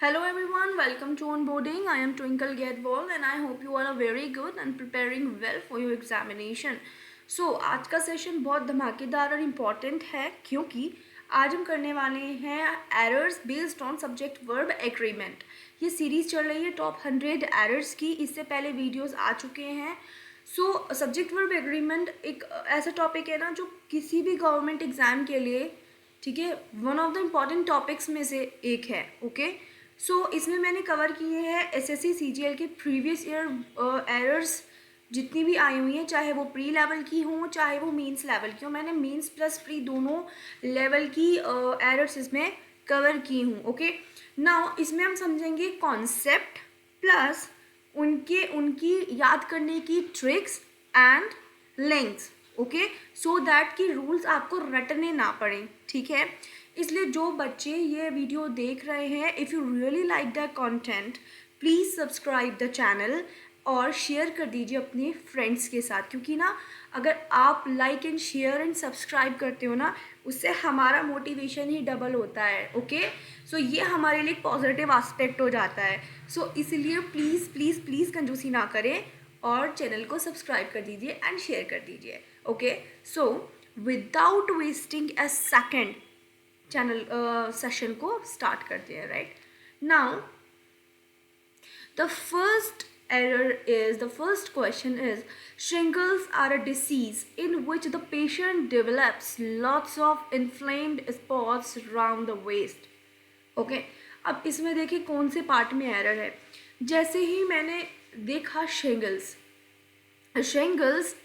Hello everyone, welcome to onboarding. I am Twinkle Gedwall and I hope you all are very good and preparing well for your examination. So आज का session बहुत धमाकेदार और important है क्योंकि आज हम करने वाले हैं errors based on subject verb agreement. ये सीरीज़ चल रही है टॉप 100 एरर्स की। इससे पहले वीडियोस आ चुके हैं। सो सब्जेक्ट वर्ब एग्रीमेंट एक ऐसा टॉपिक है ना जो किसी भी गवर्नमेंट एग्ज़ाम के लिए, ठीक है, one of the important topics में से एक है। ओके, सो इसमें मैंने कवर किए हैं एसएससी सीजीएल के प्रीवियस ईयर एरर्स जितनी भी आई हुई हैं, चाहे वो प्री लेवल की हों चाहे वो मींस लेवल की हो। मैंने मींस प्लस प्री दोनों लेवल की एरर्स इसमें कवर की हूँ। ओके, नाउ इसमें हम समझेंगे कॉन्सेप्ट प्लस उनकी याद करने की tricks and links. Okay, so that कि रूल्स आपको रटने ना पड़े, ठीक है। इसलिए जो बच्चे ये वीडियो देख रहे हैं, if you really like the content please subscribe the channel और शेयर कर दीजिए अपने फ्रेंड्स के साथ, क्योंकि ना अगर आप like and share and subscribe करते हो ना, उससे हमारा मोटिवेशन ही डबल होता है। ओके, सो ये हमारे लिए पॉजिटिव एस्पेक्ट हो जाता है। सो इसलिए प्लीज़ प्लीज़ प्लीज़ कंजूसी ना करें और चैनल को सब्सक्राइब कर दीजिए एंड शेयर कर दीजिए। Okay, so without wasting a second channel session को स्टार्ट करते हैं। Right now the first question is shingles are a disease in which the patient develops lots of inflamed spots around the waist. Okay, अब इसमें देखिए कौन से part में error है। जैसे ही मैंने देखा शिंगल्स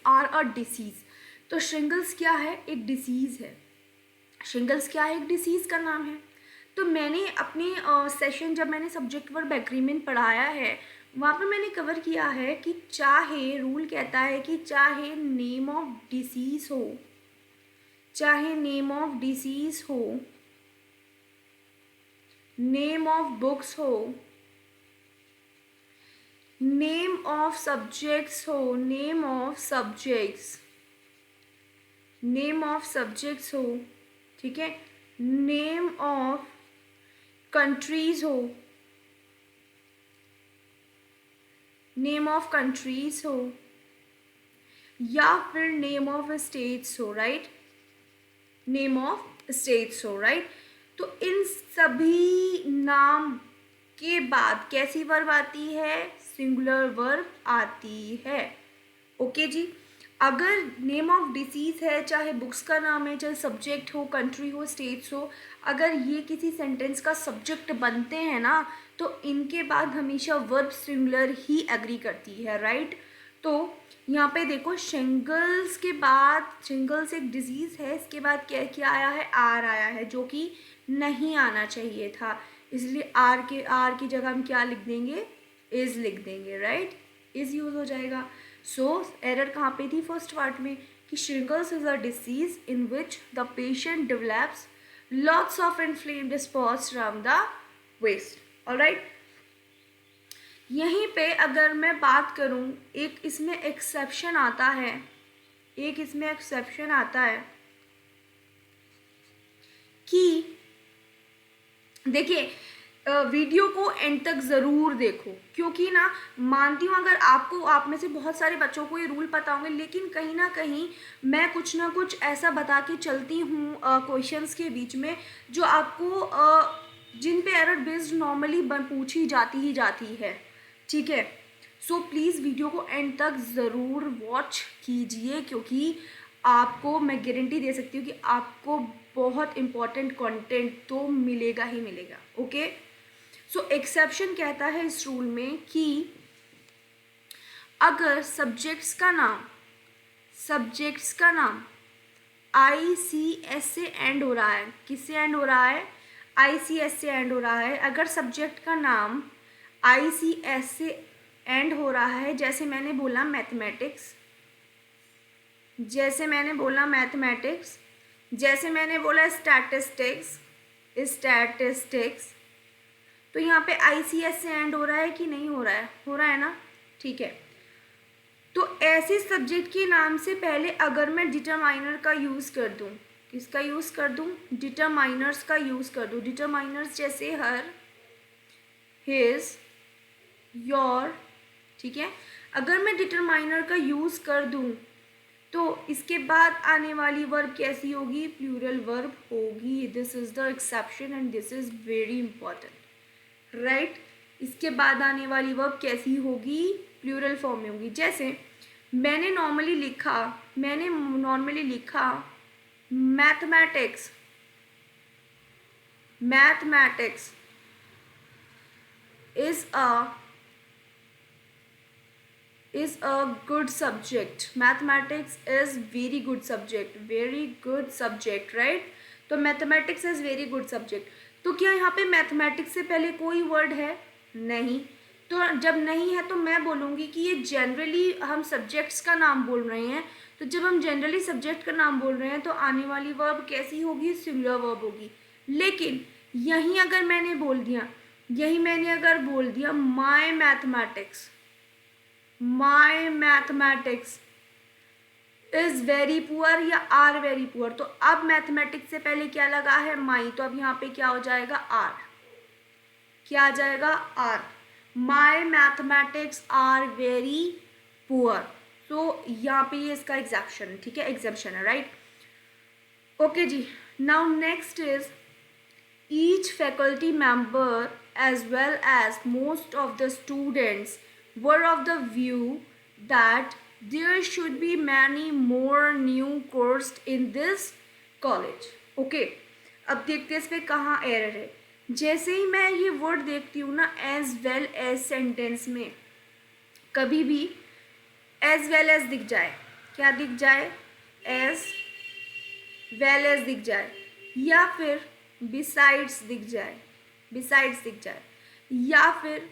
आर अ डिसीज, तो शिंगल्स क्या है? एक डिसीज़ है। शिंगल्स क्या है? एक डिसीज़ का नाम है। तो मैंने अपने सेशन जब मैंने सब्जेक्ट वर्ब एग्रीमेंट पढ़ाया है, वहाँ पर मैंने कवर किया है कि चाहे रूल कहता है कि चाहे नेम ऑफ डिसीज़ हो, चाहे नेम ऑफ डिसीज़ हो, नेम ऑफ बुक्स हो, नेम ऑफ सब्जेक्ट्स हो, नेम ऑफ सब्जेक्ट्स हो, ठीक है, नेम ऑफ कंट्रीज हो, नेम ऑफ कंट्रीज हो, या फिर नेम ऑफ स्टेट्स हो। राइट, नेम ऑफ स्टेट्स हो। राइट, तो इन सभी नाम के बाद कैसी वर्ब आती है? सिंगुलर वर्ब आती है। ओके जी, अगर नेम ऑफ डिसीज़ है, चाहे बुक्स का नाम है, चाहे सब्जेक्ट हो, कंट्री हो, स्टेट्स हो, अगर ये किसी सेंटेंस का सब्जेक्ट बनते हैं ना, तो इनके बाद हमेशा वर्ब सिंगुलर ही एग्री करती है। राइट, तो यहाँ पे देखो शिंगल्स के बाद, शिंगल्स एक डिजीज़ है, इसके बाद क्या क्या आया है? आर आया है, जो कि नहीं आना चाहिए था। इसलिए आर की जगह हम क्या लिख देंगे? इज़ लिख देंगे। राइट, इज़ यूज़ हो जाएगा। सो एरर कहाँ पे थी? फर्स्ट पार्ट में कि shingles is a disease in which the patient develops lots of inflamed spots around the waist. Alright, यहीं पे अगर मैं बात करूं, एक इसमें एक्सेप्शन आता है, कि देखिए वीडियो को एंड तक ज़रूर देखो, क्योंकि ना मानती हूँ अगर आपको, आप में से बहुत सारे बच्चों को ये रूल पता होंगे, लेकिन कहीं ना कहीं मैं कुछ ना कुछ ऐसा बता के चलती हूँ क्वेश्चंस के बीच में जो आपको जिन पे एरर बेस्ड नॉर्मली पूछी जाती है। ठीक है, सो प्लीज़ वीडियो को एंड तक ज़रूर वॉच कीजिए, क्योंकि आपको मैं गारंटी दे सकती हूँ कि आपको बहुत इम्पॉर्टेंट कंटेंट तो मिलेगा ही मिलेगा। ओके, सो एक्सेप्शन कहता है इस रूल में कि अगर सब्जेक्ट्स का नाम ICS से एंड हो रहा है, किससे एंड हो रहा है? ICS से एंड हो रहा है। अगर सब्जेक्ट का नाम ICS से एंड हो रहा है, जैसे मैंने बोला मैथमेटिक्स, जैसे मैंने बोला स्टैटिस्टिक्स, तो यहाँ पे ICS से एंड हो रहा है कि नहीं हो रहा है? हो रहा है ना, ठीक है। तो ऐसे सब्जेक्ट के नाम से पहले अगर मैं डिटरमाइनर का यूज़ कर दूँ, किसका यूज़ कर दूँ? डिटरमाइनर्स का यूज़ कर दूँ। डिटरमाइनर्स जैसे हर, हिज, योर, ठीक है। अगर मैं डिटरमाइनर का यूज़ कर दूँ तो इसके बाद आने वाली वर्ब कैसी होगी? प्लूरल वर्ब होगी। This is the exception and this is very important, right. इसके बाद आने वाली वर्ब कैसी होगी? प्लूरल फॉर्म में होगी। जैसे मैंने नॉर्मली लिखा mathematics, mathematics is a good subject. Mathematics is very good subject, right? तो mathematics is very good subject. तो क्या यहाँ पे mathematics से पहले कोई word है? नहीं। तो जब नहीं है तो मैं बोलूँगी कि ये जनरली हम सब्जेक्ट्स का नाम बोल रहे हैं। तो जब हम जनरली सब्जेक्ट का नाम बोल रहे हैं तो आने वाली वर्ब कैसी होगी? सिंगुलर वर्ब होगी। लेकिन यहीं अगर मैंने बोल दिया माई मैथमेटिक्स इज वेरी पुअर या आर वेरी पुअर, तो अब मैथमेटिक्स से पहले क्या लगा है? माई, तो अब यहाँ पे क्या हो जाएगा? आर। क्या आ जाएगा? Are. My mathematics are very poor. तो यहाँ पे ये इसका एग्जेप्शन, ठीक है, एग्जेप्शन है, राइट। ओके जी, now next is each faculty member as well as most of the students were of the view that there should be many more new courses in this college. Okay, अब देखते हैं इस पे कहाँ error है। जैसे ही मैं ये वर्ड देखती हूँ ना as well as सेंटेंस में, कभी भी as well as दिख जाए, क्या दिख जाए? as well as दिख जाए, या फिर besides दिख जाए, या फिर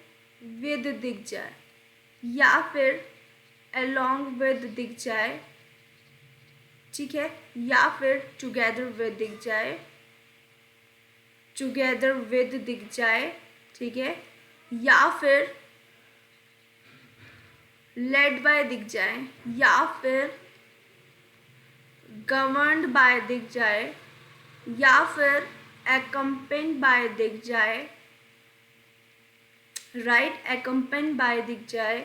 with दिख जाए, या फिर along with दिख जाए, ठीक है, या फिर together with दिख जाए, ठीक है, या फिर led by दिख जाए, या फिर governed by दिख जाए, या फिर accompanied by दिख जाए, राइट, accompanied by दिख जाए,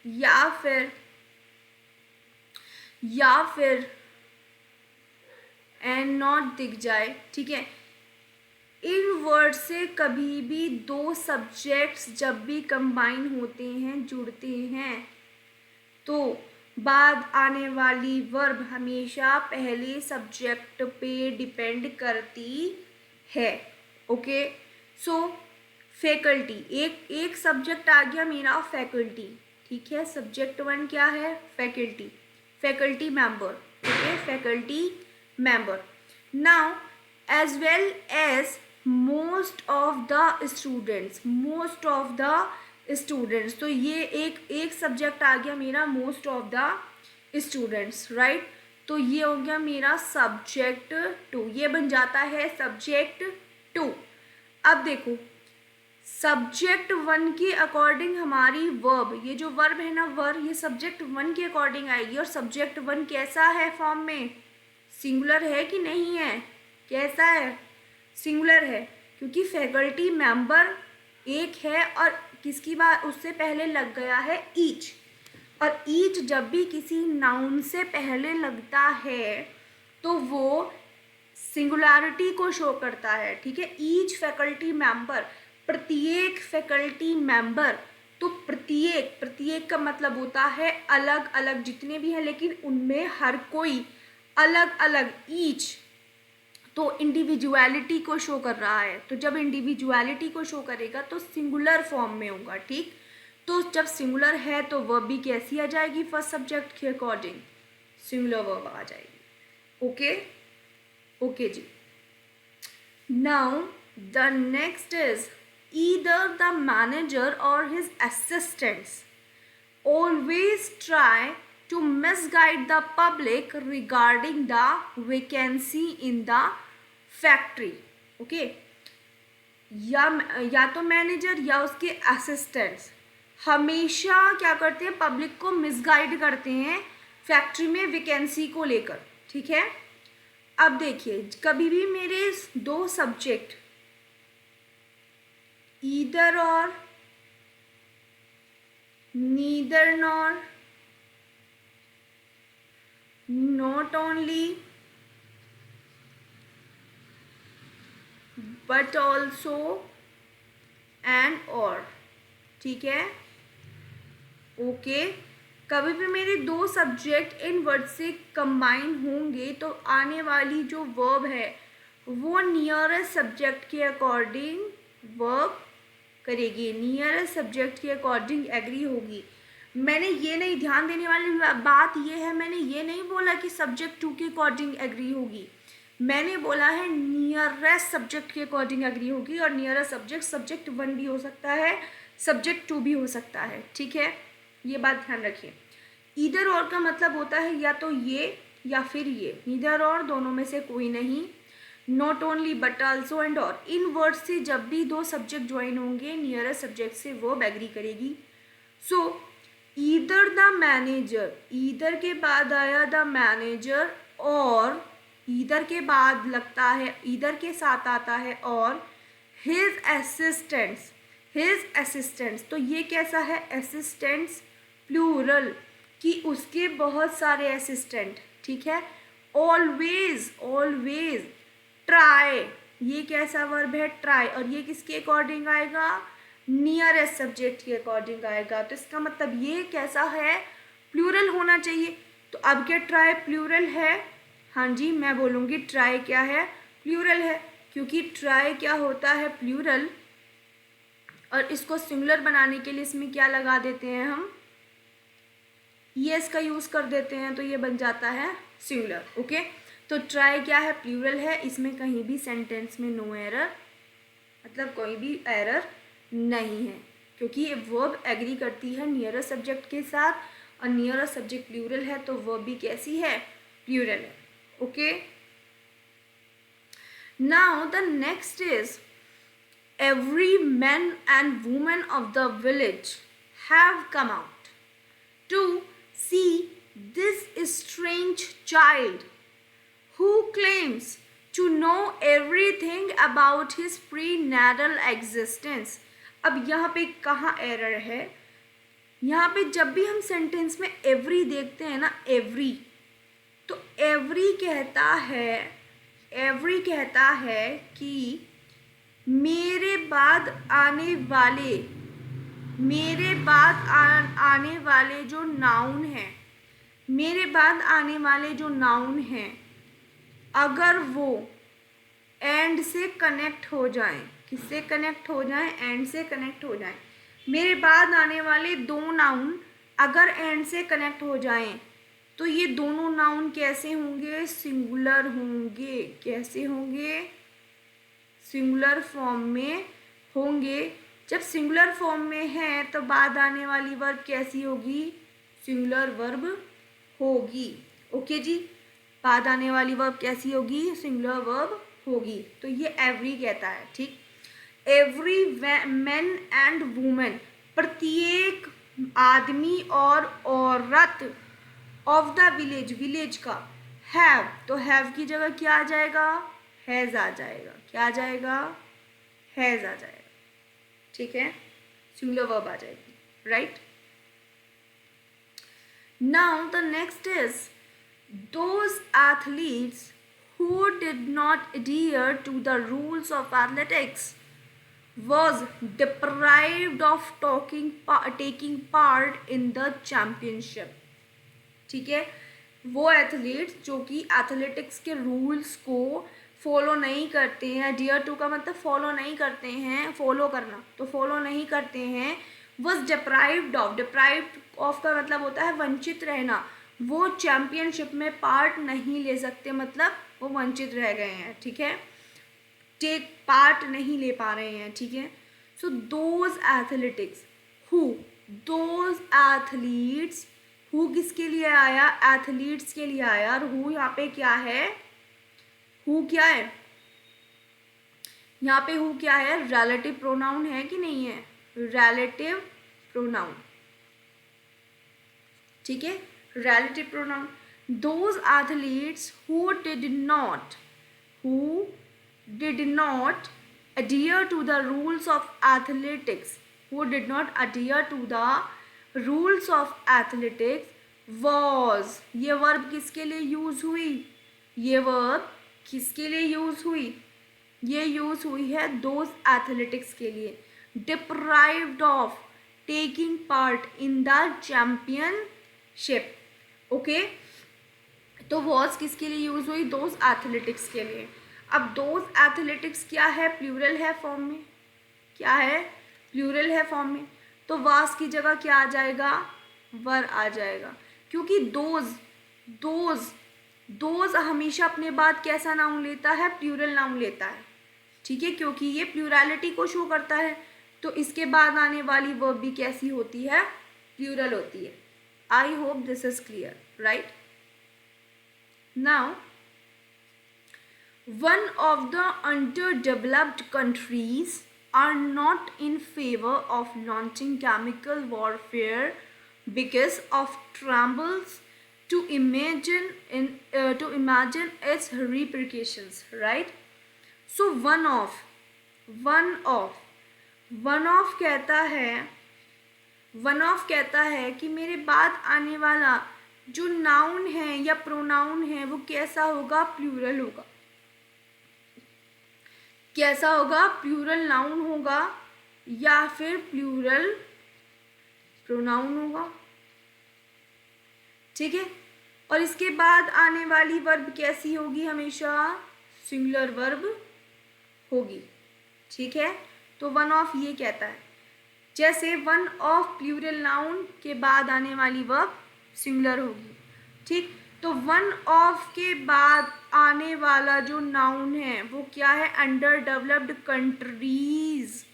या फिर and not दिख जाए, ठीक है। इन वर्ड से कभी भी दो सब्जेक्ट्स जब भी कंबाइन होते हैं, जुड़ते हैं, तो बाद आने वाली वर्ब हमेशा पहले सब्जेक्ट पे डिपेंड करती है। ओके, सो फैकल्टी, एक सब्जेक्ट आ गया मेरा फैकल्टी, ठीक है। सब्जेक्ट वन क्या है? Faculty member, okay, faculty member. Now as well as most of the students, तो ये एक सब्जेक्ट आ गया मेरा most of the students, right. तो ये हो गया मेरा सब्जेक्ट टू, ये बन जाता है सब्जेक्ट टू। अब देखो सब्जेक्ट वन के अकॉर्डिंग हमारी वर्ब, ये जो वर्ब है ना वर्ब, ये सब्जेक्ट वन के अकॉर्डिंग आएगी। और सब्जेक्ट वन कैसा है फॉर्म में? सिंगुलर है कि नहीं है? कैसा है? सिंगुलर है, क्योंकि फैकल्टी मेंबर एक है और किसकी बात उससे पहले लग गया है? ईच। और ईच जब भी किसी नाउन से पहले लगता है तो वो सिंगुलैरिटी को शो करता है, ठीक है। ईच फैकल्टी मेंबर, प्रत्येक फैकल्टी मेंबर, तो प्रत्येक का मतलब होता है अलग अलग, जितने भी हैं, लेकिन उनमें हर कोई अलग अलग, ईच, तो इंडिविजुअलिटी को शो कर रहा है। तो जब इंडिविजुअलिटी को शो करेगा तो सिंगुलर फॉर्म में होगा, ठीक। तो जब सिंगुलर है तो वर्ब भी कैसी आ जाएगी? फर्स्ट सब्जेक्ट के अकॉर्डिंग सिंगुलर वर्ब आ जाएगी। ओके जी। Now the next is either the manager or his assistants always try to misguide the public regarding the vacancy in the factory. Okay, या तो मैनेजर या उसके असिस्टेंट्स हमेशा क्या करते हैं? पब्लिक को मिसगाइड करते हैं फैक्ट्री में वैकेंसी को लेकर, ठीक है। अब देखिए कभी भी मेरे दो सब्जेक्ट ईदर और neither nor, not only, but also, and और. ठीक है, ओके. कभी भी मेरे दो सब्जेक्ट इन वर्ड से कंबाइन होंगे तो आने वाली जो वर्ब है वो नियरेस्ट सब्जेक्ट के अकॉर्डिंग वर्ब करेगी, नियरेस्ट सब्जेक्ट के अकॉर्डिंग एग्री होगी. मैंने ये नहीं, ध्यान देने वाली बात ये है, मैंने ये नहीं बोला कि सब्जेक्ट टू के अकॉर्डिंग एग्री होगी. मैंने बोला है नियरेस्ट सब्जेक्ट के अकॉर्डिंग एग्री होगी. और नियरेस्ट सब्जेक्ट सब्जेक्ट वन भी हो सकता है, सब्जेक्ट टू भी हो सकता है. ठीक है, ये बात ध्यान रखिए. ईदर और का मतलब होता है या तो ये या फिर ये, ईदर और दोनों में से कोई नहीं. Not only but also and और, इन वर्ड से जब भी दो सब्जेक्ट ज्वाइन होंगे नियरेस्ट सब्जेक्ट से वर्ब एग्री करेगी. सो ईदर द मैनेजर, ईदर के बाद आया द मैनेजर, और ईदर के बाद लगता है, ईदर के साथ आता है और हिज असिस्टेंट्स, हिज असिस्टेंट्स. तो ये कैसा है, असिस्टेंट्स प्लूरल, कि उसके बहुत सारे असिस्टेंट. ठीक है. Always, always. ट्राई, ये कैसा वर्ब है, ट्राई, और ये किसके अकॉर्डिंग आएगा, नियरेस्ट सब्जेक्ट के अकॉर्डिंग आएगा. तो इसका मतलब ये कैसा है, प्लूरल होना चाहिए. तो अब क्या ट्राई प्लूरल है, हाँ जी, मैं बोलूँगी ट्राई क्या है, प्लूरल है. क्योंकि ट्राई क्या होता है, प्लूरल. और इसको सिंगुलर बनाने के लिए इसमें क्या लगा देते हैं हम, येस का यूज़ कर देते हैं, तो ये बन जाता है सिंगुलर. ओके. तो ट्राई क्या है, प्लूरल है. इसमें कहीं भी सेंटेंस में नो एरर, मतलब कोई भी एरर नहीं है, क्योंकि ये वर्ब एग्री करती है नियरेस्ट सब्जेक्ट के साथ, और नियरेस्ट सब्जेक्ट प्लूरल है तो वर्ब भी कैसी है, प्लूरल है. Okay. Now the next is every man and woman of the village have come out to see this strange child who claims to know everything about his prenatal existence. अब यहाँ पे कहाँ error है, यहाँ पे जब भी हम सेंटेंस में एवरी देखते हैं ना, एवरी, तो एवरी कहता है कि मेरे बाद आने वाले, मेरे बाद आने वाले जो नाउन हैं, मेरे बाद आने वाले जो नाउन हैं, अगर वो एंड से कनेक्ट हो जाएं, किससे कनेक्ट हो जाएं, एंड से कनेक्ट हो जाएं. मेरे बाद आने वाले दो नाउन अगर एंड से कनेक्ट हो जाएं तो ये दोनों नाउन कैसे होंगे, सिंगुलर होंगे. कैसे होंगे, सिंगुलर फॉर्म में होंगे. जब सिंगुलर फॉर्म में है तो बाद आने वाली वर्ब कैसी होगी, सिंगुलर वर्ब होगी. ओके जी, बाद आने वाली वर्ब कैसी होगी, सिंगुलर वर्ब होगी. तो ये एवरी कहता है. ठीक. एवरी मैन एंड वुमेन, प्रत्येक आदमी और औरत, ऑफ द विलेज, विलेज का, हैव, तो हैव की जगह क्या आ जाएगा, हैज़ आ जाएगा. क्या आ जाएगा, हैज़ आ जाएगा. ठीक है, सिंगुलर वर्ब आ जाएगी. Right. Now the next is those athletes who did not adhere to the rules of athletics was deprived of taking part in the championship. ठीक है, वो एथलीट्स जो कि एथलेटिक्स के रूल्स को फॉलो नहीं करते हैं, डियर टू का मतलब फॉलो नहीं करते हैं, फॉलो करना, तो फॉलो नहीं करते हैं, was deprived of, deprived of का मतलब होता है वंचित रहना. वो चैम्पियनशिप में पार्ट नहीं ले सकते, मतलब वो वंचित रह गए हैं. ठीक है, टेक पार्ट नहीं ले पा रहे हैं. ठीक है. So those athletics who, those athletes, who किसके लिए आया, एथलीट्स के लिए आया. और हु यहाँ पे क्या है, हु क्या है यहाँ पे, हु क्या है, रिलेटिव प्रोनाउन है कि नहीं है, रिलेटिव प्रोनाउन. ठीक है, relative pronoun. Those athletes who did not adhere to the rules of athletics, who did not adhere to the rules of athletics was, ये वर्ब किसके लिए यूज हुई, ये वर्ब किसके लिए यूज हुई, ये यूज हुई है दोज एथलेटिक्स के लिए deprived of taking part in the championship. Okay, तो वॉज किसके लिए यूज हुई, दोज एथलेटिक्स के लिए। अब दोज एथलेटिक्स क्या है, प्लूरल है फॉर्म में, क्या है, प्लूरल है फॉर्म में, तो वास की जगह क्या आ जाएगा, वर आ जाएगा, क्योंकि दोज दोज दोज हमेशा अपने बाद कैसा नाउन लेता है, प्लूरल नाउन लेता है, ठीक है, क्योंकि ये प्लूरैलिटी को शो करता है, तो इसके बाद आने वाली वर्ब भी कैसी होती है, प्लूरल होती है। आई hope this is clear, right. Now one of the underdeveloped countries are not in favor of launching chemical warfare because of trembles to imagine its repercussions, right? So one of कहता है कि मेरे बाद आने वाला जो नाउन है या प्रोनाउन है वो कैसा होगा, प्लूरल होगा, कैसा होगा, प्लूरल नाउन होगा या फिर प्लूरल प्रोनाउन होगा, ठीक है। और इसके बाद आने वाली वर्ब कैसी होगी, हमेशा सिंगुलर वर्ब होगी, ठीक है। तो वन ऑफ ये कहता है, जैसे वन ऑफ प्लूरल नाउन के बाद आने वाली वर्ब सिंगुलर होगी, ठीक। तो वन ऑफ के बाद आने वाला जो नाउन है वो क्या है, अंडर डेवलप्ड कंट्रीज,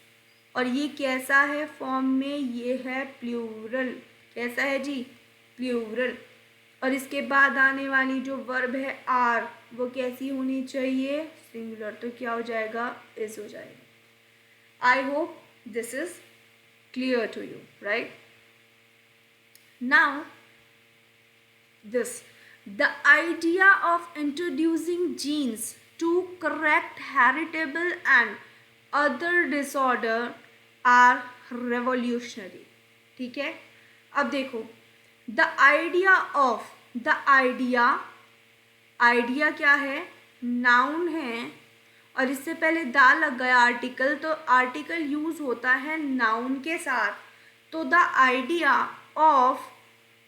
और ये कैसा है फॉर्म में, ये है प्लूरल, कैसा है जी, प्लूरल। और इसके बाद आने वाली जो वर्ब है आर, वो कैसी होनी चाहिए, सिंगुलर, तो क्या हो जाएगा, इज हो जाएगा। I hope this is clear to you, right. Now this, the idea of introducing genes to correct heritable and other disorder are revolutionary, ठीक है। अब देखो, the idea of, the idea क्या है, नाउन है, और इससे पहले दा लग गया आर्टिकल, तो आर्टिकल यूज होता है नाउन के साथ, तो the idea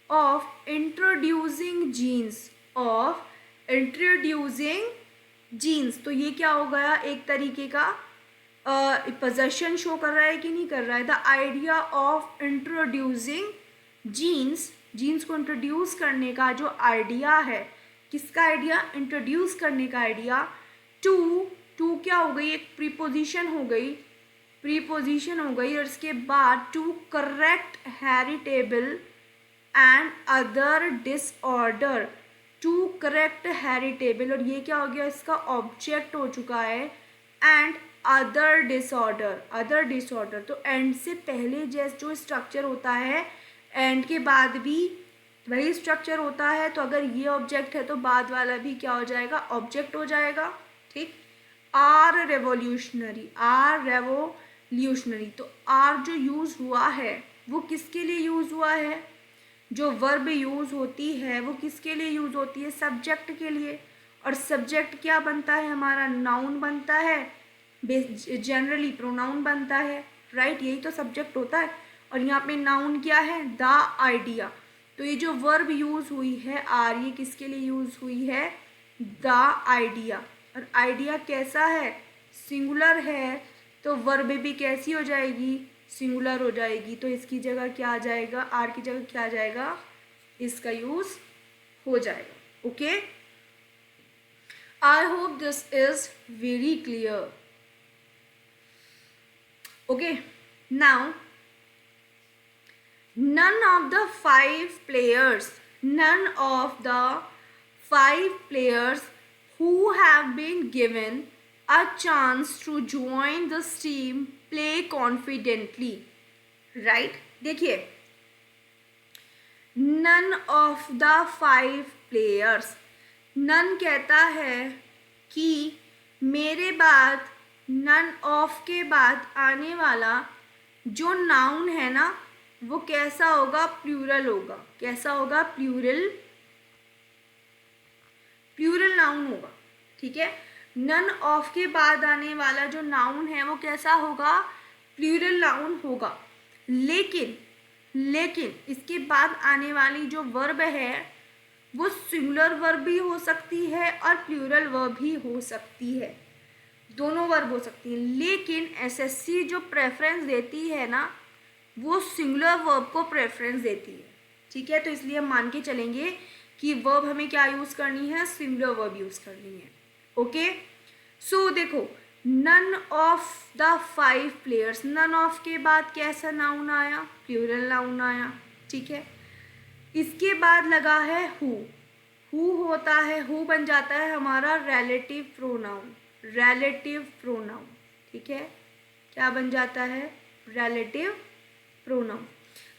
of introducing genes, तो ये क्या हो गया, एक तरीके का पोजेशन शो कर रहा है कि नहीं कर रहा है। The idea of introducing genes को इंट्रोड्यूस करने का जो आइडिया है, किसका आइडिया, इंट्रोड्यूस करने का आइडिया, टू क्या हो गई, एक प्रीपोजिशन हो गई, और इसके बाद to correct heritable and other disorder, to correct heritable, और ये क्या हो गया, इसका ऑब्जेक्ट हो चुका है, एंड अदर डिसऑर्डर, तो एंड से पहले जैसे जो स्ट्रक्चर होता है, एंड के बाद भी वही स्ट्रक्चर होता है, तो अगर ये ऑब्जेक्ट है तो बाद वाला भी क्या हो जाएगा, ऑब्जेक्ट हो जाएगा, ठीक। आर रेवोल्यूशनरी, तो आर जो यूज हुआ है वो किसके लिए यूज हुआ है, जो वर्ब यूज होती है वो किसके लिए यूज होती है, सब्जेक्ट के लिए, और सब्जेक्ट क्या बनता है हमारा, नाउन बनता है, जनरली प्रोनाउन बनता है, राइट, यही तो सब्जेक्ट होता है। और यहाँ पे नाउन क्या है, द आइडिया, तो ये जो वर्ब यूज हुई है आर, ये किसके लिए यूज हुई है, द आइडिया, और आइडिया कैसा है, सिंगुलर है, तो वर्ब भी कैसी हो जाएगी, सिंगुलर हो जाएगी, तो इसकी जगह क्या आ जाएगा, आर की जगह क्या आ जाएगा, इसका यूज हो जाएगा। Okay, I hope this is very clear. Okay, now none of the five players who have been given a chance to join this team play confidently, right? देखिए, none of the five players, none कहता है कि मेरे बाद, none of के बाद आने वाला जो नाउन है ना, वो कैसा होगा, प्लूरल होगा। कैसा होगा, प्लूरल, प्लूरल नाउन होगा, ठीक है। नन ऑफ के बाद आने वाला जो नाउन है वो कैसा होगा, प्लूरल नाउन होगा। लेकिन लेकिन इसके बाद आने वाली जो वर्ब है वो सिंगुलर वर्ब भी हो सकती है और प्लूरल वर्ब भी हो सकती है, दोनों वर्ब हो सकती है। लेकिन एसएससी जो प्रेफरेंस देती है ना, वो सिंगुलर वर्ब को प्रेफरेंस देती है, ठीक है। तो इसलिए हम मान के चलेंगे कि वर्ब हमें क्या यूज़ करनी है, सिंगुलर वर्ब यूज़ करनी है, ओके। सो देखो, none of the 5 players, none of के बाद कैसा नाउन आया, प्लूरल नाउन आया, ठीक है। इसके बाद लगा है हु होता है, हु बन जाता है हमारा रिलेटिव प्रोनाउन, रिलेटिव प्रोनाउन, ठीक है। क्या बन जाता है, रिलेटिव प्रोनाउन।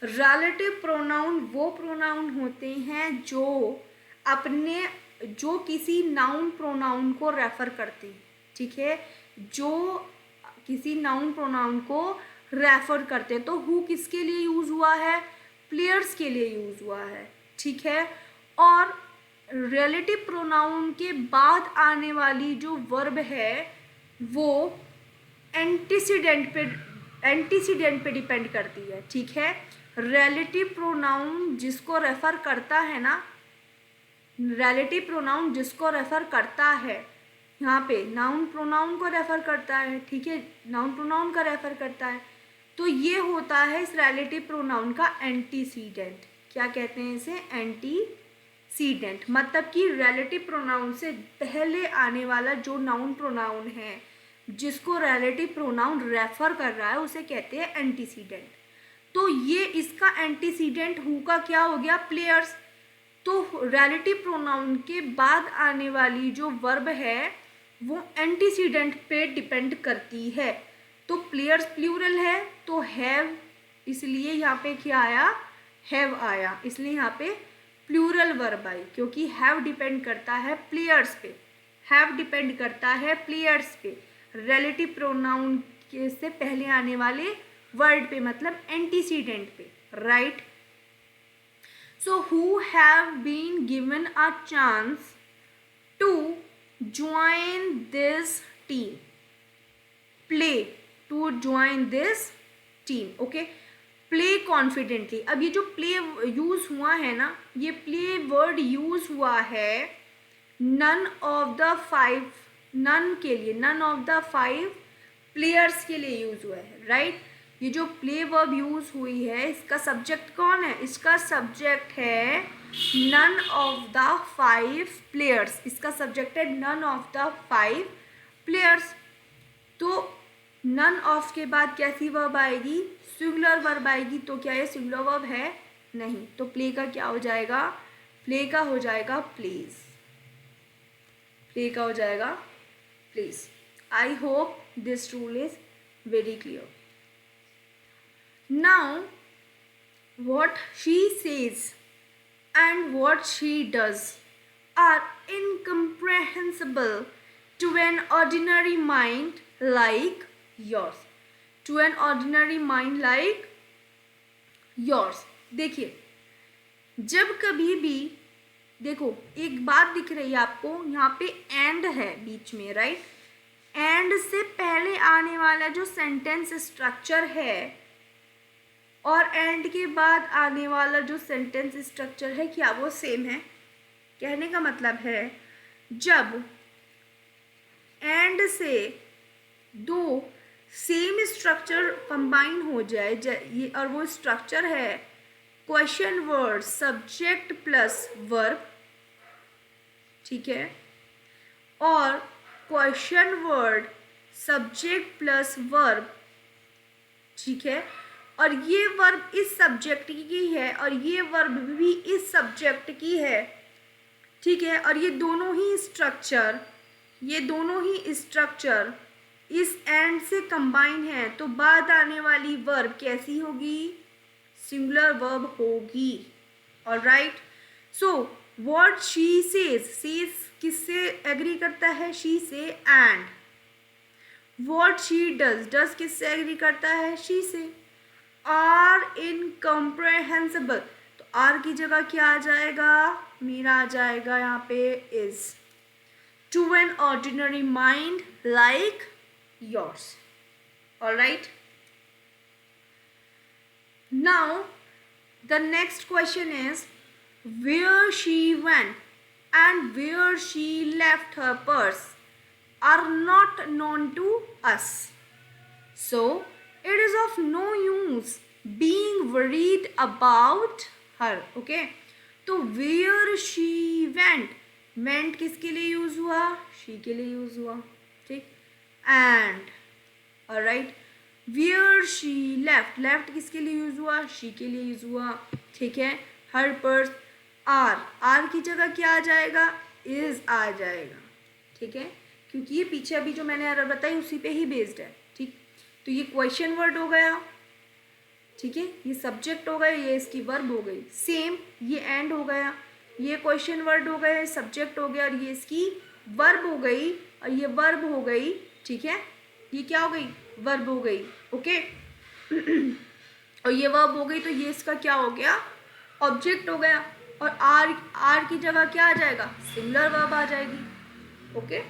रिलेटिव प्रोनाउन वो प्रोनाउन होते हैं जो किसी नाउन प्रोनाउन को रेफर करते हैं, ठीक है, जो किसी नाउन प्रोनाउन को रेफर करते हैं। तो हु किसके लिए यूज़ हुआ है, प्लेयर्स के लिए यूज़ हुआ है, ठीक है। और रिलेटिव प्रोनाउन के बाद आने वाली जो वर्ब है वो एंटीसीडेंट पे डिपेंड करती है, ठीक है। रिलेटिव प्रोनाउन जिसको रेफर करता है ना, रिलेटिव प्रोनाउन जिसको रेफर करता है, यहाँ पे नाउन प्रोनाउन को रेफर करता है, ठीक है, नाउन प्रोनाउन का रेफर करता है, तो ये होता है इस रिलेटिव प्रोनाउन का एंटीसीडेंट। क्या कहते हैं इसे, एंटीसीडेंट। मतलब कि रिलेटिव प्रोनाउन से पहले आने वाला जो नाउन प्रोनाउन है जिसको रिलेटिव प्रोनाउन रेफर कर रहा है उसे कहते हैं एंटीसीडेंट। तो ये इसका एंटीसीडेंट हु का क्या हो गया, प्लेयर्स। तो रिलेटिव प्रोनाउन के बाद आने वाली जो वर्ब है वो एंटीसीडेंट पे डिपेंड करती है। तो प्लेयर्स प्लूरल है तो हैव, इसलिए यहाँ पे क्या आया, हैव आया, इसलिए यहाँ पे प्लूरल वर्ब आई, क्योंकि हैव डिपेंड करता है प्लेयर्स पे, हैव डिपेंड करता है प्लेयर्स पे, रिलेटिव प्रोनाउन के से पहले आने वाले वर्ड पे, मतलब एंटीसीडेंट पे, right. So who have been given a chance to join this team, play, to join this team, okay, play confidently। अब ये जो play यूज हुआ है ना, ये play वर्ड यूज हुआ है none of the 5, none के लिए, none of the 5 प्लेयर्स के लिए यूज हुआ है, राइट। ये जो प्ले वर्ब यूज हुई है इसका सब्जेक्ट कौन है, इसका सब्जेक्ट है नन ऑफ द 5 प्लेयर्स, इसका सब्जेक्ट है नन ऑफ द 5 प्लेयर्स। तो नन ऑफ के बाद कैसी वर्ब आएगी, सिंगुलर वर्ब आएगी। तो क्या ये सिंगुलर वर्ब है, नहीं। तो प्ले का क्या हो जाएगा, प्ले का हो जाएगा प्लीज, प्ले का हो जाएगा please. I hope this rule is very clear. Now, what she says and what she does are incomprehensible to an ordinary mind like yours. To an ordinary mind like yours. देखिए, जब कभी भी देखो एक बात दिख रही है आपको, यहाँ पे एंड है बीच में, राइट। एंड से पहले आने वाला जो सेंटेंस स्ट्रक्चर है और एंड के बाद आने वाला जो सेंटेंस स्ट्रक्चर है, क्या वो सेम है। कहने का मतलब है जब एंड से दो सेम स्ट्रक्चर कंबाइन हो जाए, और वो स्ट्रक्चर है question word subject plus verb, ठीक है, और question word subject plus verb, ठीक है, और ये वर्ब इस सब्जेक्ट की है और ये वर्ब भी इस सब्जेक्ट की है, ठीक है, और ये दोनों ही स्ट्रक्चर इस एंड से कंबाइन है, तो बाद आने वाली वर्ब कैसी होगी, सिंगुलर वर्ब होगी। Alright. So what she says किससे एग्री करता है, शी से, एंड व्हाट शी डज किससे एग्री करता है, शी से। आर इनकम्प्रेहेंसिबल, तो आर की जगह क्या आ जाएगा, मेरा आ जाएगा यहाँ पे is, to an ordinary mind like yours. Alright, now the next question is where she went and where she left her purse are not known to us, so it is of no use being worried about her. Okay, तो where she went किसके लिए use हुआ, she के लिए use हुआ. ठीक, and alright, where she left किसके लिए यूज हुआ, शी के लिए यूज हुआ. ठीक है, हर पर्स, आर की जगह क्या आ जाएगा, इज आ जाएगा. ठीक है, क्योंकि ये पीछे अभी जो मैंने एरर बताई उसी पे ही बेस्ड है. ठीक, तो ये क्वेश्चन वर्ड हो गया. ठीक है, ये सब्जेक्ट हो गया, ये इसकी वर्ब हो गई. सेम ये एंड हो गया, ये क्वेश्चन वर्ड हो गया, सब्जेक्ट हो गया, और ये इसकी वर्ब हो गई, और ये वर्ब हो गई. ठीक है, ये क्या हो गई, वर्ब हो गई. ओके, और ये वर्ब हो गई, तो ये इसका क्या हो गया, ऑब्जेक्ट हो गया. और आर की जगह क्या आ जाएगा, सिंगुलर वर्ब आ जाएगी. Okay,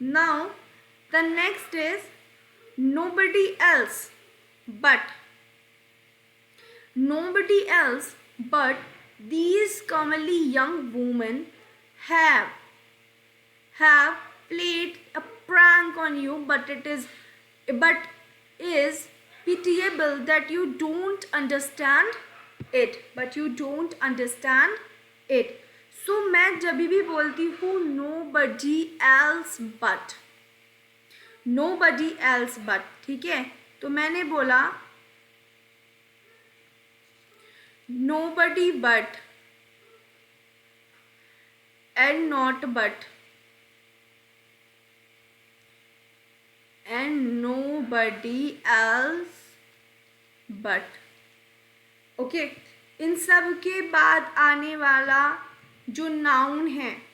now the next is nobody else but these commonly young women have played a prank on you, but is pitiable that you don't understand it. So मैं जब भी बोलती हूँ nobody else but, ठीक है, तो मैंने बोला nobody but and not but and nobody else but. Okay, इन सब के बाद आने वाला जो नाउन है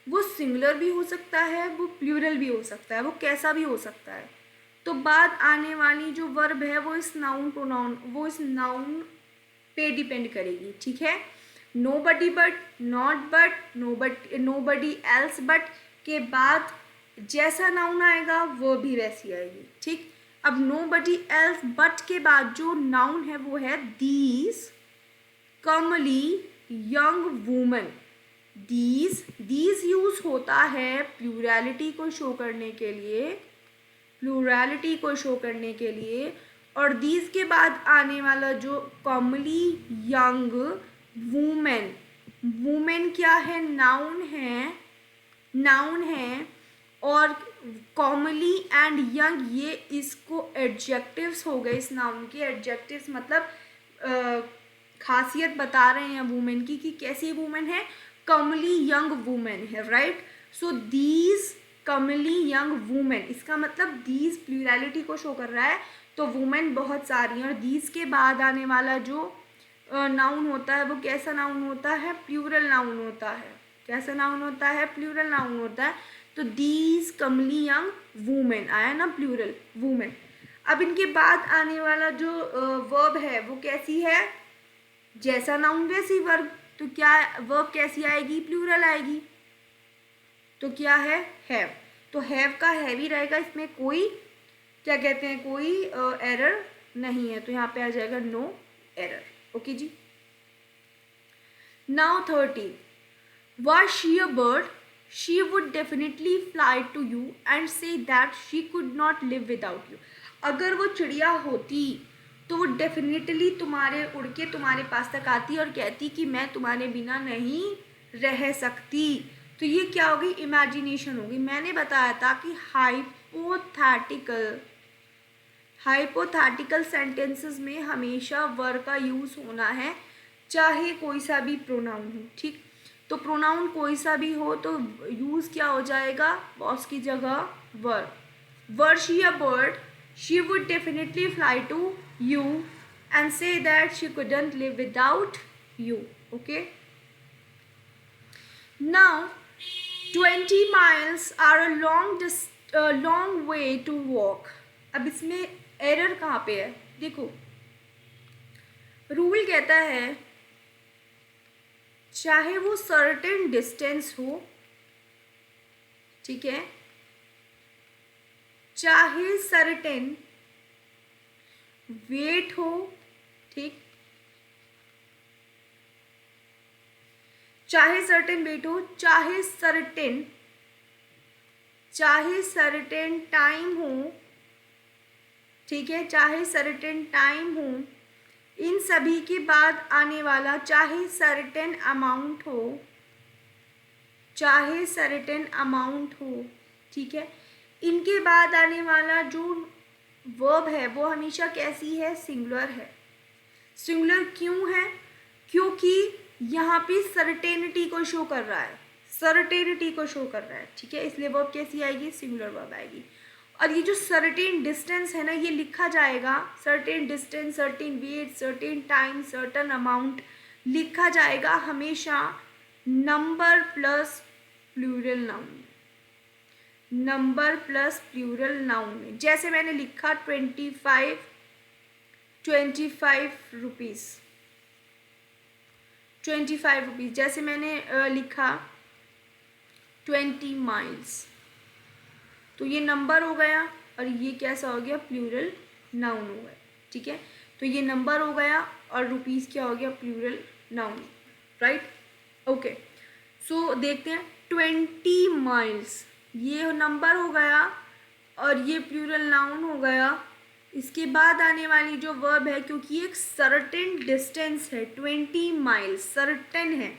वो सिंगुलर भी हो सकता है, वो प्लूरल भी हो सकता है, वो कैसा भी हो सकता है. तो बाद आने वाली जो वर्ब है वो इस नाउन पे डिपेंड करेगी. ठीक है, nobody but, not but, nobody else but के बाद जैसा नाउन आएगा वो भी वैसी आएगी. ठीक, अब nobody else but के बाद जो नाउन है वो है these comely young women. these use होता है प्लूरैलिटी को शो करने के लिए, और these के बाद आने वाला जो comely young वुमेन क्या है, नाउन है, और कॉमनली एंड यंग ये इसको एडजेक्टिव्स हो गए. इस नाउन के एडजेक्टिव्स मतलब खासियत बता रहे हैं वुमेन की कि कैसी वुमेन है, कॉमनली यंग वुमेन है. Right, so these commonly young women, इसका मतलब दीज प्लूरैलिटी को शो कर रहा है, तो वुमेन बहुत सारी हैं. और दीज के बाद आने वाला जो नाउन होता है वो कैसा नाउन होता है, प्लूरल नाउन होता है. कैसा नाउन होता है, प्लूरल नाउन होता है. तो दीज कमली यंग वुमेन आया ना, प्लूरल वुमेन. अब इनके बाद आने वाला जो वर्ब है वो कैसी है, जैसा नाउन वैसी वर्ब. तो क्या वर्ब कैसी आएगी, प्लूरल आएगी. तो क्या है, हैव. तो हैव का हैव ही रहेगा, इसमें कोई क्या कहते हैं, कोई एरर नहीं है. तो यहाँ पे आ जाएगा नो एरर. ओके जी. Now 13, was she a bird? She would definitely fly to you and say that she could not live without you. अगर वो चिड़िया होती तो वो डेफिनेटली उड़ के तुम्हारे पास तक आती और कहती कि मैं तुम्हारे बिना नहीं रह सकती. तो ये क्या होगी, इमेजिनेशन होगी. मैंने बताया था कि हाइपोथेटिकल सेंटेंसेस में हमेशा वर्ब का यूज़ होना है, चाहे कोई सा भी प्रोनाउन हो. ठीक, तो प्रोनाउन कोई सा भी हो तो यूज़ क्या हो जाएगा, वॉज की जगह verb. Were she a bird, she would definitely fly to you and say that she couldn't live without you. Okay, now 20 miles are a long way to walk. अब इसमें एरर कहाँ पे है? देखो, रूल कहता है चाहे वो सर्टेन डिस्टेंस हो, ठीक है, चाहे सर्टेन वेट हो, ठीक, चाहे सर्टेन वेट हो, चाहे सर्टेन टाइम हो, ठीक है, चाहे सर्टेन टाइम हो, इन सभी के बाद आने वाला चाहे सर्टेन अमाउंट हो, ठीक है, इनके बाद आने वाला जो वर्ब है वो हमेशा कैसी है? सिंगुलर है। सिंगुलर क्यों है? क्योंकि यहाँ पे सर्टेनिटी को शो कर रहा है, ठीक है, इसलिए वर्ब कैसी आएगी? सिंगुलर वर्ब आएगी। और ये जो सर्टेन डिस्टेंस है ना, ये लिखा जाएगा certain distance, certain weight, certain time, certain amount लिखा जाएगा हमेशा नंबर प्लस प्लूरल नाउन में। जैसे मैंने लिखा 25 रुपीज़, 25 रुपीज़, जैसे मैंने लिखा 20 माइल्स, तो ये नंबर हो गया और ये कैसा हो गया? प्लूरल नाउन हो गया, ठीक है। तो ये नंबर हो गया और रुपीज़ क्या हो गया? Plural noun, right, okay. So देखते हैं 20 माइल्स, ये नंबर हो गया और ये प्लूरल नाउन हो गया। इसके बाद आने वाली जो वर्ब है, क्योंकि एक सर्टेन डिस्टेंस है, 20 माइल्स सर्टेन है,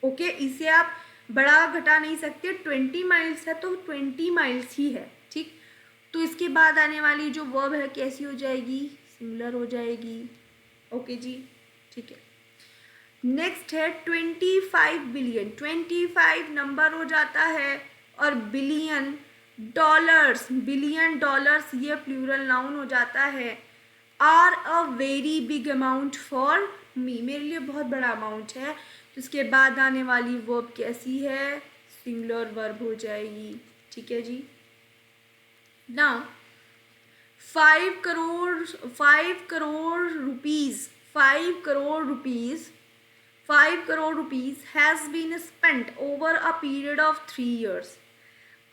ओके, इसे आप बड़ा घटा नहीं सकते, 20 माइल्स है तो 20 माइल्स ही है, ठीक। तो इसके बाद आने वाली जो वर्ब है कैसी हो जाएगी? सिंगुलर हो जाएगी, ओके जी, ठीक है। नेक्स्ट है 25 बिलियन, 25 नंबर हो जाता है और बिलियन डॉलर्स ये प्लूरल नाउन हो जाता है। Are a very big amount for me, मेरे लिए बहुत बड़ा अमाउंट है, तो इसके बाद आने वाली वर्ब कैसी है? सिंगुलर वर्ब हो जाएगी, ठीक है जी। Now 5 crore rupees has been spent over a period of 3 years।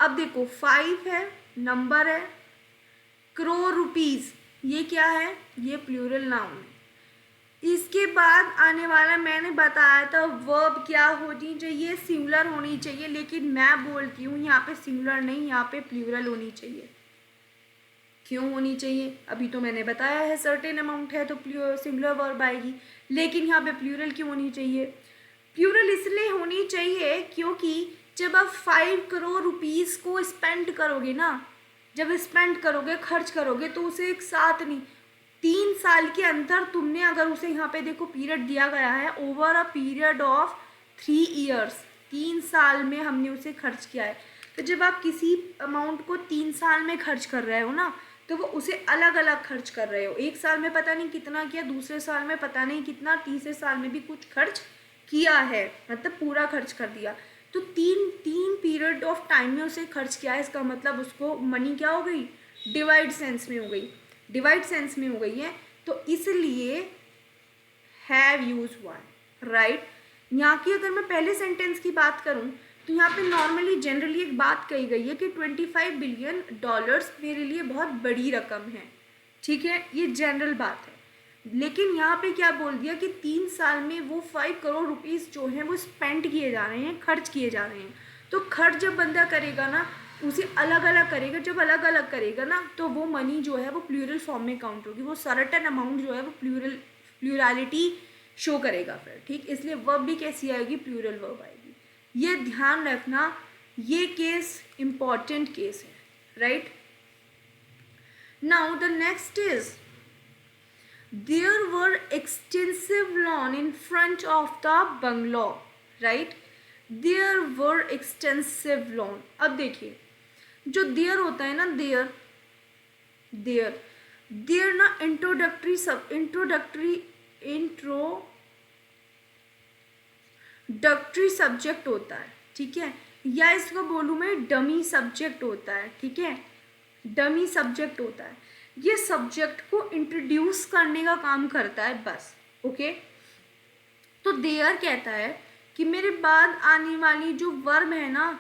अब देखो 5 है, नंबर है, करोड़ रुपीज ये क्या है? ये प्लूरल नाउन है। इसके बाद आने वाला मैंने बताया था वर्ब क्या होनी चाहिए? सिंगुलर होनी चाहिए, लेकिन मैं बोलती हूँ यहाँ पे सिंगुलर नहीं, यहाँ पे प्लूरल होनी चाहिए। क्यों होनी चाहिए? अभी तो मैंने बताया है सर्टेन अमाउंट है तो सिंगुलर वर्ब आएगी, लेकिन यहाँ पे प्लूरल क्यों होनी चाहिए? प्लूरल इसलिए होनी चाहिए क्योंकि जब आप 5 करोड़ रुपीज़ को स्पेंड करोगे ना, जब स्पेंड करोगे, खर्च करोगे, तो उसे एक साथ नहीं, 3 साल के अंदर तुमने अगर उसे यहाँ पे देखो पीरियड दिया गया है over a period of 3 years, 3 साल में हमने उसे खर्च किया है। तो जब आप किसी अमाउंट को 3 साल में खर्च कर रहे हो ना, तो वो उसे अलग अलग खर्च कर रहे हो। एक साल में पता नहीं कितना किया, दूसरे साल में पता नहीं कितना, तीसरे साल में भी कुछ खर्च किया है, मतलब पूरा खर्च कर दिया। तो तीन पीरियड ऑफ टाइम में उसे खर्च किया है, इसका मतलब उसको मनी क्या हो गई? डिवाइड सेंस में हो गई है। तो इसलिए हैव यूज वन, राइट। यहाँ की अगर मैं पहले सेंटेंस की बात करूँ तो यहाँ पे नॉर्मली जनरली एक बात कही गई है कि 25 बिलियन डॉलर्स मेरे लिए बहुत बड़ी रकम है, ठीक है, ये जनरल बात है। लेकिन यहाँ पे क्या बोल दिया कि 3 साल में वो 5 करोड़ रुपीज़ जो हैं वो स्पेंड किए जा रहे हैं, खर्च किए जा रहे हैं। तो खर्च जब बंदा करेगा ना, उसे अलग अलग करेगा, जब अलग अलग करेगा ना, तो वो मनी जो है वो प्लूरल फॉर्म में काउंट होगी, वो सर्टेन अमाउंट जो है वो प्लूरलिटी शो करेगा फिर, ठीक। इसलिए वर्ब भी कैसी आएगी? प्लूरल वर्ब आएगी। ये ध्यान रखना, ये केस इम्पॉर्टेंट केस है, right. Now the next is there were extensive lawn in front of the bungalow, right? there were extensive lawn। अब देखिए जो there होता है ना, there ना इंट्रोडक्टरी सब्जेक्ट होता है, ठीक है। या इसको बोलूँ मैं डमी सब्जेक्ट होता है, ठीक है, डमी सब्जेक्ट होता है। ये सब्जेक्ट को इंट्रोड्यूस करने का काम करता है बस, ओके। तो देयर कहता है कि मेरे बाद आने वाली जो वर्ब है ना,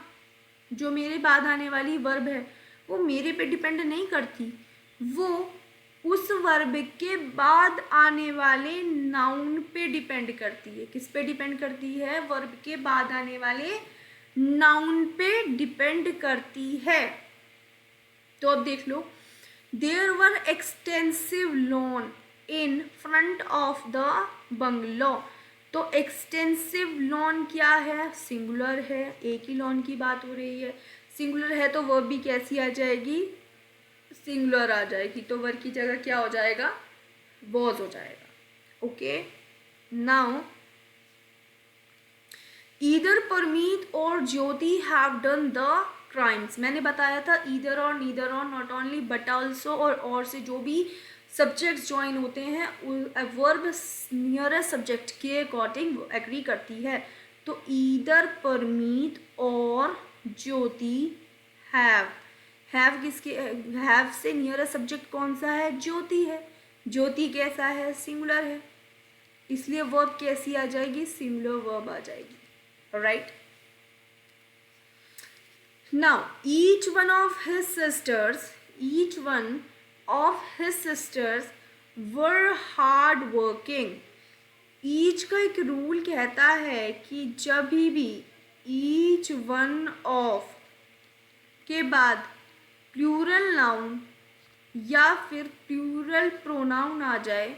जो मेरे बाद आने वाली वर्ब है वो मेरे पे डिपेंड नहीं करती, वो उस वर्ब के बाद आने वाले नाउन पे डिपेंड करती है। किस पे डिपेंड करती है? वर्ब के बाद आने वाले नाउन पे डिपेंड करती है। तो अब देख लो, there were extensive lawn in front of the bungalow. तो एक्सटेंसिव लॉन क्या है? सिंगुलर है, एक ही लॉन की बात हो रही है। सिंगुलर है तो वर्ब भी कैसी आ जाएगी? सिंगुलर आ जाएगी। तो वर्ब की जगह क्या हो जाएगा? वॉज हो जाएगा, ओके। नाउ ईदर परमीत और ज्योति हैव डन द क्राइम्स। मैंने बताया था ईदर और नीदर और, नॉट ओनली बट ऑल्सो, और से जो भी सब्जेक्ट्स ज्वाइन होते हैं वर्ब नियरेस्ट सब्जेक्ट के अकॉर्डिंग एग्री करती है। तो ईदर परमीत और ज्योति हैव किसके, हैव से नियरेस्ट सब्जेक्ट कौन सा है? ज्योति है। ज्योति कैसा है? सिंगुलर है, इसलिए वर्ब कैसी आ जाएगी? सिंगुलर वर्ब आ जाएगी, right. Now each one of his sisters were hard working. Each का एक रूल कहता है कि जब भी each one of के बाद प्लूरल नाउन या फिर प्लूरल प्रोनाउन आ जाए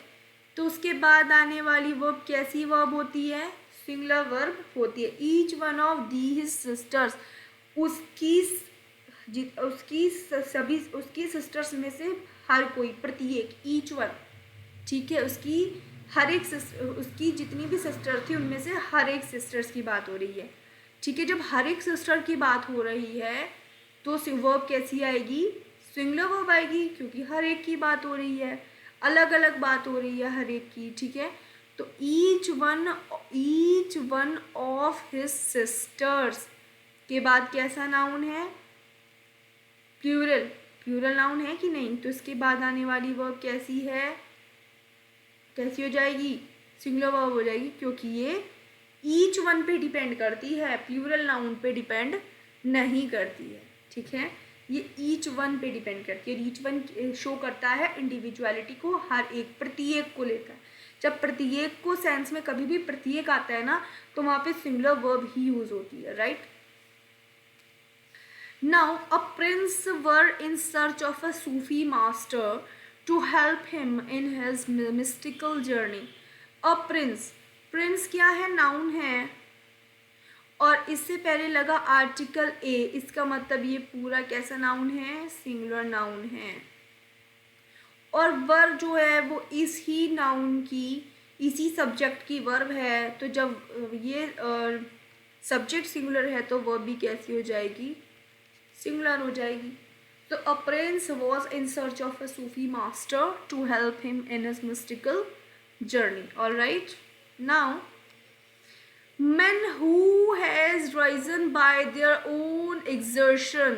तो उसके बाद आने वाली वर्ब कैसी वर्ब होती है? सिंगुलर वर्ब होती है। Each one of the sisters, उसकी सिस्टर्स में से हर कोई, प्रत्येक, ईच वन, ठीक है, उसकी हर एक उसकी जितनी भी सिस्टर थी उनमें से हर एक सिस्टर्स की बात हो रही है, ठीक है। जब हर एक सिस्टर की बात हो रही है तो वर्ब कैसी आएगी? सिंगुलर वर्ब आएगी, क्योंकि हर एक की बात हो रही है, अलग अलग बात हो रही है हर एक की, ठीक है। तो each one of his sisters के बाद कैसा नाउन है? प्लूरल नाउन है कि नहीं? तो इसके बाद आने वाली वर्ब कैसी है? कैसी हो जाएगी? सिंगुलर वर्ब हो जाएगी, क्योंकि ये ईच वन पे डिपेंड करती है, प्लूरल नाउन पे डिपेंड नहीं करती है, ठीक है। ये ईच वन पे डिपेंड करती है। ईच वन शो करता है इंडिविजुअलिटी को, हर एक, प्रत्येक को लेकर। जब प्रत्येक को सेंस में कभी भी प्रत्येक आता है ना तो वहाँ पे सिंगुलर वर्ब ही यूज होती है, right. Now a prince were in search of a Sufi master to help him in his mystical journey. A prince क्या है? नाउन है, और इससे पहले लगा आर्टिकल ए, इसका मतलब ये पूरा कैसा नाउन है? सिंगुलर नाउन है। और वर्ब जो है वो इस ही नाउन की, इसी सब्जेक्ट की वर्ब है। तो जब ये सब्जेक्ट सिंगुलर है तो वर्ब भी कैसी हो जाएगी? सिंगुलर हो जाएगी। तो a prince was in search of a Sufi master to help him in his mystical journey. Alright, now men who has risen by their own exertion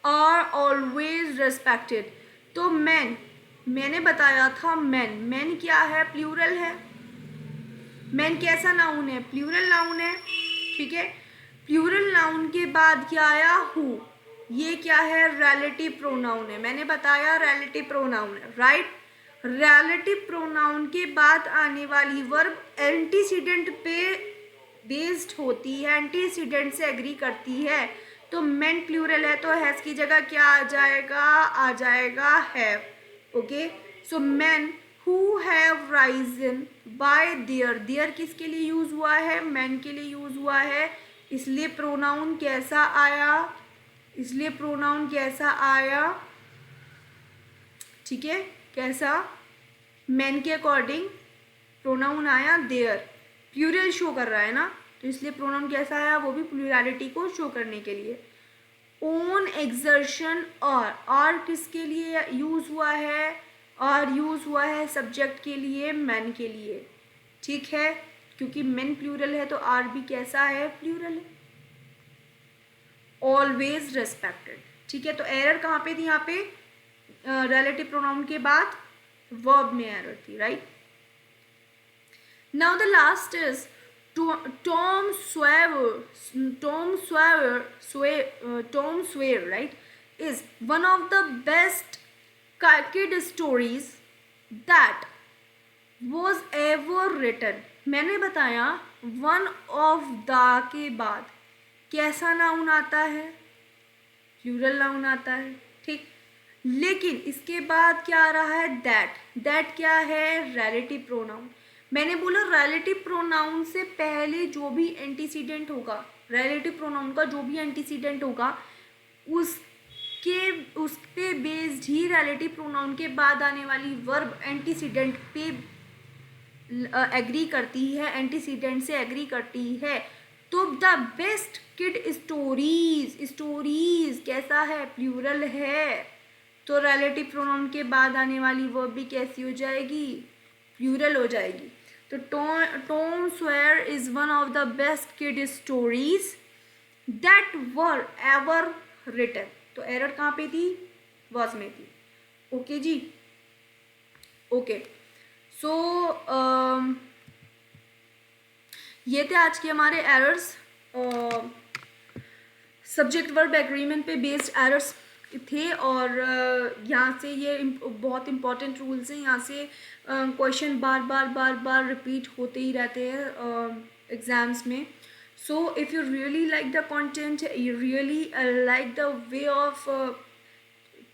are always respected. तो मैंने बताया था मैन क्या है? प्लूरल है। मैन कैसा noun है? Plural noun है, ठीक है। प्लूरल नाउन के बाद क्या आया? हु। ये क्या है? रिलेटिव प्रोनाउन है। मैंने बताया रिलेटिव प्रोनाउन है, राइट। रिलेटिव प्रोनाउन के बाद आने वाली वर्ब एंटीसीडेंट पे बेस्ड होती है, एंटीसीडेंट से एग्री करती है। तो मेन प्लूरल है तो हैज की जगह क्या आ जाएगा? आ जाएगा have, okay. So men who have Ryzen bye there किसके लिए यूज हुआ है? मैन के लिए यूज हुआ है, इसलिए प्रोनाउन कैसा आया? ठीक है, कैसा? मैन के अकॉर्डिंग प्रोनाउन आया देयर। प्लूरल शो कर रहा है ना, तो इसलिए प्रोनाउन कैसा आया? वो भी प्लूरलिटी को शो करने के लिए। ओन एक्सर्शन और किसके लिए यूज हुआ है? और यूज हुआ है सब्जेक्ट के लिए, मैन के लिए, ठीक है। क्योंकि मेन प्लूरल है तो आर भी कैसा है? प्लूरल है। Always respected. ठीक है, तो एरर कहाँ पे थी? यहाँ पे रिलेटिव प्रोनाउन के बाद वर्ब में एरर थी, right. Now the last is Tom Sawyer, Tom Sawyer, right, is one of the best kid stories that was ever written. मैंने बताया one of the के बाद कैसा नाउन आता है? प्लूरल नाउन आता है, ठीक। लेकिन इसके बाद क्या आ रहा है? दैट क्या है? Relative pronoun. मैंने बोला रिलेटिव प्रोनाउन से पहले जो भी एंटीसीडेंट होगा, रिलेटिव प्रोनाउन का जो भी एंटीसीडेंट होगा उस पे बेस्ड ही रिलेटिव प्रोनाउन के बाद आने वाली वर्ब एंटीसीडेंट पे एग्री करती है, एंटीसीडेंट से एग्री करती है। तो द बेस्ट किड स्टोरीज कैसा है? प्लूरल है, तो रिलेटिव प्रोनाउन के बाद आने वाली वर्ब भी कैसी हो जाएगी? प्लूरल हो जाएगी। तो Tom Sawyer is one of the best kid stories that were ever written. तो एरर कहाँ पे थी? वॉज में थी। ओके जी, ओके। सो ये थे आज के हमारे एरर्स, सब्जेक्ट वर्ब एग्रीमेंट पे बेस्ड एरर्स थे। और यहाँ से ये बहुत इंपॉर्टेंट रूल्स हैं, यहाँ से क्वेश्चन बार बार रिपीट होते ही रहते हैं एग्ज़ाम्स में। So if you really like the content, you really like the way of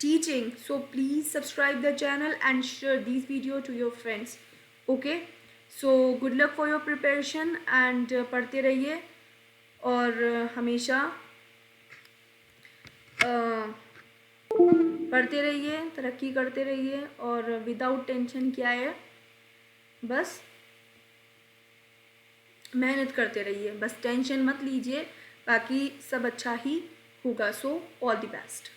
teaching, so please subscribe the channel and share this video to your friends. Okay, so good luck for your preparation and पढ़ते रहिए और हमेशा पढ़ते रहिए, तरक्की करते रहिए और विदाउट टेंशन क्या है, बस मेहनत करते रहिए, बस टेंशन मत लीजिए, बाकी सब अच्छा ही होगा। So all the best.